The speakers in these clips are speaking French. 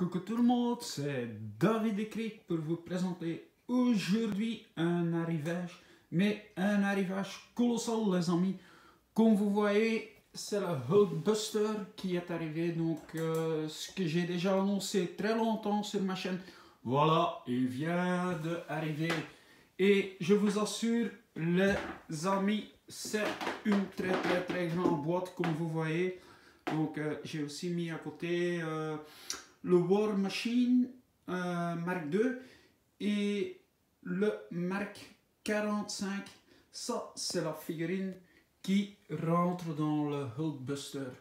Coucou tout le monde, c'est David Décric pour vous présenter aujourd'hui un arrivage, mais un arrivage colossal les amis. Comme vous voyez, c'est le Hulkbuster qui est arrivé, donc ce que j'ai déjà annoncé très longtemps sur ma chaîne. Voilà, il vient d'arriver et je vous assure les amis, c'est une très grande boîte comme vous voyez. Donc j'ai aussi mis à côté le War Machine Mark II et le Mark 45. Ça, c'est la figurine qui rentre dans le Hulkbuster.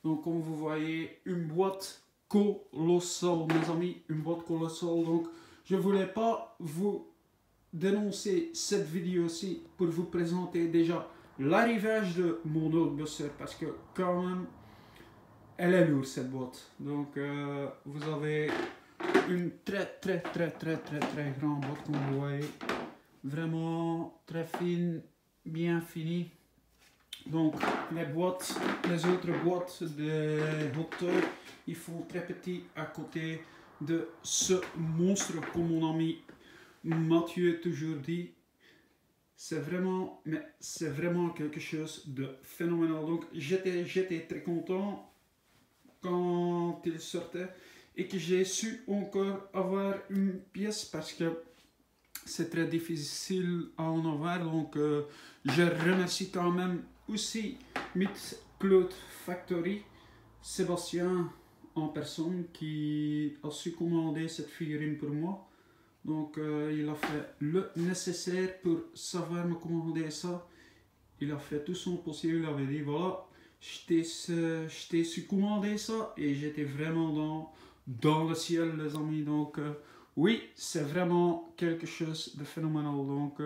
Donc, comme vous voyez, une boîte colossale, mes amis, une boîte colossale. Donc, je voulais pas vous dénoncer cette vidéo-ci pour vous présenter déjà l'arrivage de mon Hulkbuster parce que quand même elle est lourde cette boîte. Donc vous avez une très grande boîte comme vous voyez. Vraiment très fine, bien finie. Donc les autres boîtes des Hot-Toys, ils font très petit à côté de ce monstre comme mon ami Mathieu toujours dit. C'est vraiment quelque chose de phénoménal. Donc j'étais très content quand il sortait et que j'ai su encore avoir une pièce parce que c'est très difficile à en avoir. Donc je remercie quand même aussi Meet Cloth Factory, Sébastien en personne qui a su commander cette figurine pour moi. Donc il a fait le nécessaire pour savoir me commander ça. Il a fait tout son possible, il avait dit voilà, je t'ai su commander ça et j'étais vraiment dans le ciel les amis. Donc oui, c'est vraiment quelque chose de phénoménal. Donc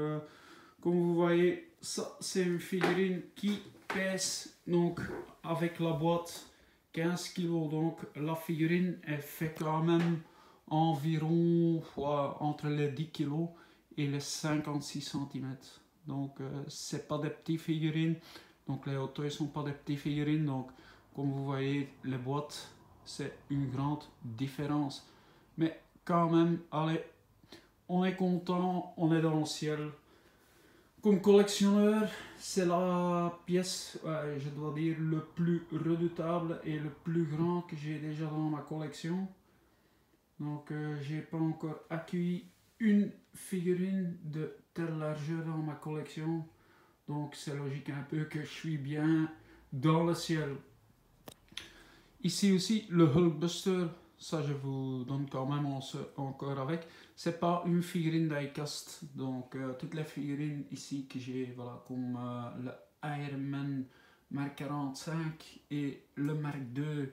comme vous voyez, ça c'est une figurine qui pèse donc avec la boîte 15 kg. Donc la figurine elle fait quand même environ entre les 10 kg et les 56 cm. Donc c'est pas des petites figurines. Donc les Hot-Toys ne sont pas des petites figurines. Donc comme vous voyez les boîtes, c'est une grande différence. Mais quand même, allez, on est content, on est dans le ciel. Comme collectionneur, c'est la pièce, je dois dire, le plus redoutable et le plus grand que j'ai déjà dans ma collection. Donc j'ai pas encore accueilli une figurine de telle largeur dans ma collection. Donc c'est logique un peu que je suis bien dans le ciel. Ici aussi le Hulkbuster, ça je vous donne quand même encore avec. C'est pas une figurine die-cast. Donc toutes les figurines ici que j'ai, voilà, comme le Iron Man Mark 45 et le Mark II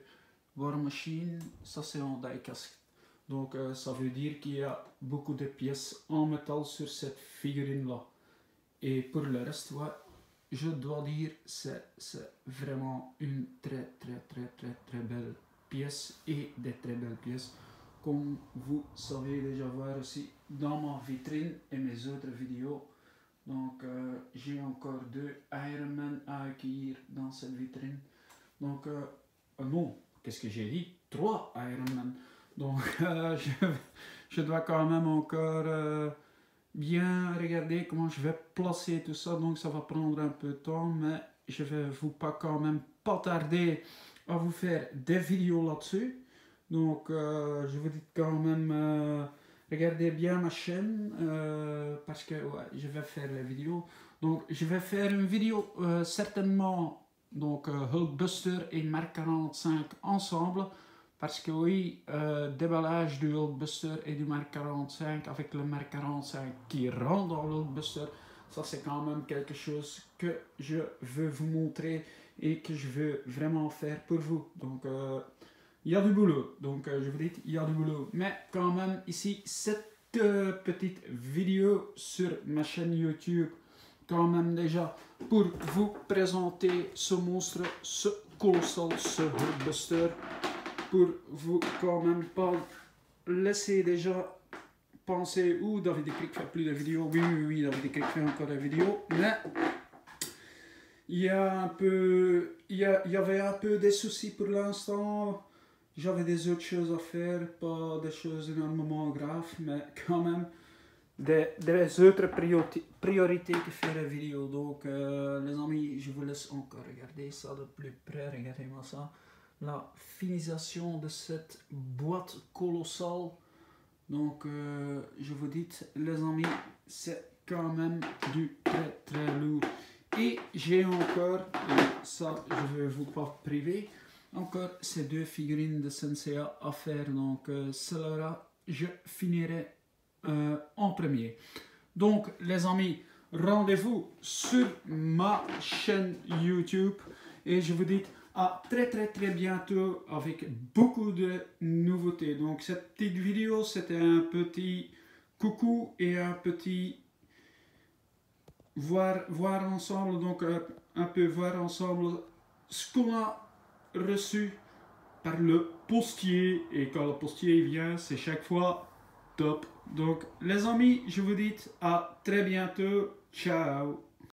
War Machine, ça c'est en die-cast. Donc ça veut dire qu'il y a beaucoup de pièces en métal sur cette figurine là. Et pour le reste, ouais, je dois dire c'est vraiment une très belle pièce et des très belles pièces. Comme vous savez déjà voir aussi dans ma vitrine et mes autres vidéos. Donc j'ai encore 2 Iron Man à accueillir dans cette vitrine. Donc non, qu'est-ce que j'ai dit? 3 Iron Man. Donc je dois quand même encore bien regarder comment je vais placer tout ça. Donc ça va prendre un peu de temps, mais je vais vous quand même pas tarder à vous faire des vidéos là-dessus. Donc je vous dis quand même regardez bien ma chaîne parce que ouais, je vais faire les vidéos. Donc je vais faire une vidéo certainement donc Hulkbuster et Mark 45 ensemble. Parce que oui, déballage du Hulkbuster et du Mark 45 avec le Mark 45 qui rentre dans le Hulkbuster, ça c'est quand même quelque chose que je veux vous montrer et que je veux vraiment faire pour vous. Donc il y a du boulot, donc je vous dis il y a du boulot. Mais quand même ici, cette petite vidéo sur ma chaîne YouTube, quand même déjà pour vous présenter ce monstre, ce colossal, ce Hulkbuster. Pour vous quand même pas laisser déjà penser David Décric fait plus de vidéos. Oui, David Décric fait encore des vidéos, mais il y avait un peu des soucis pour l'instant. J'avais des autres choses à faire, pas des choses énormément graves, mais quand même des autres priorités que faire la vidéo. Donc les amis, je vous laisse encore regarder ça de plus près, regardez-moi ça. La finalisation de cette boîte colossale. Donc je vous dis les amis, c'est quand même du très lourd. Et j'ai encore, et ça je vais vous pas priver, encore ces deux figurines de Senseiya à faire. Donc celle-là je finirai en premier. Donc les amis, rendez-vous sur ma chaîne YouTube et je vous dis à très bientôt avec beaucoup de nouveautés. Donc cette petite vidéo, c'était un petit coucou et un petit voir ensemble, donc un peu voir ensemble ce qu'on a reçu par le postier. Et quand le postier vient, c'est chaque fois top. Donc les amis, je vous dis à très bientôt. Ciao.